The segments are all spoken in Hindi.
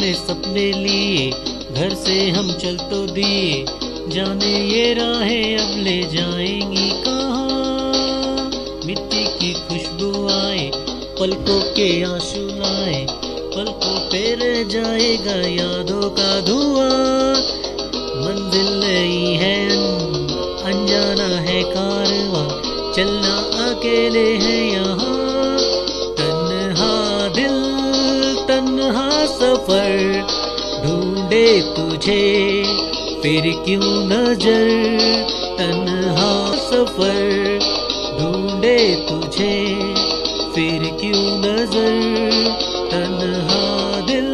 में सपने लिए घर से हम चल तो दिए, जाने ये राहें अब ले जाएंगी कहाँ। मिट्टी की खुशबू आए, पलकों के आंसू लाए, पलकों पे रह जाएगा यादों का धुआं। मंजिल नहीं है अनजाना है कारवां, चलना अकेले है यहाँ। तन्हा दिल तन्हा सफर, ढूंढे तुझे फिर क्यों नजर। तन्हा सफर, ढूंढे तुझे फिर क्यों नजर। तन्हा दिल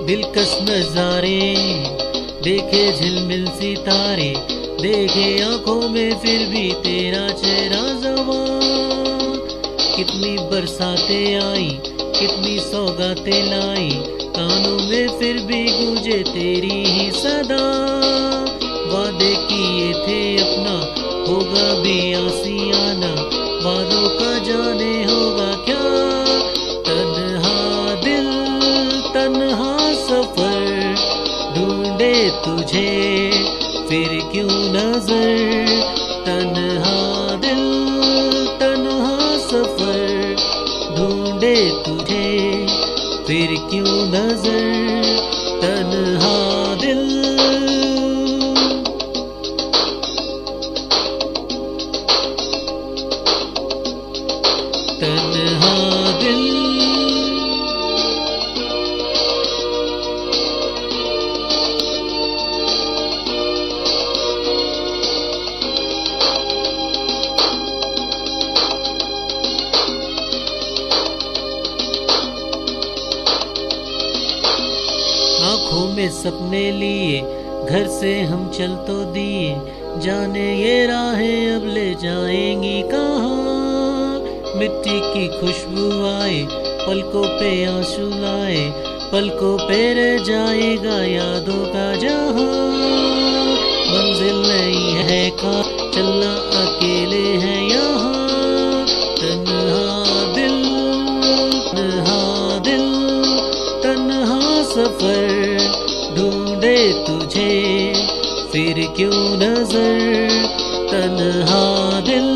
दिलकश नजारे देखे, झिलमिल सितारे देखे आंखों में, फिर भी तेरा चेहरा ज़बां। कितनी बरसातें आई, कितनी सौगातें लाई, कानों में फिर भी गूंजे तेरी ही सदा। वादे किए थे अपना होगा भी आसियाना, वादों का जाने होगा क्या। तन्हा दिल तन्हा सफर, ढूंढे तुझे फिर क्यों नजर। तन्हा दिल तन्हा सफर, ढूंढे तुझे फिर क्यों नजर। तन्हा दिल तन्हा दिल आँखों में सपने लिए घर से हम चल तो दिए, जाने ये राहें अब ले जाएंगी कहाँ। मिट्टी की खुशबू आए, पलकों पे आंसू लाए, पलकों पे रह जाएगा यादों का जहां। मंजिल नहीं है का चलना अकेले है यहाँ। तन्हा दिल तन्हा दिल तन्हा सफर, ढूंढे तुझे फिर क्यों नजर। तन्हा दिल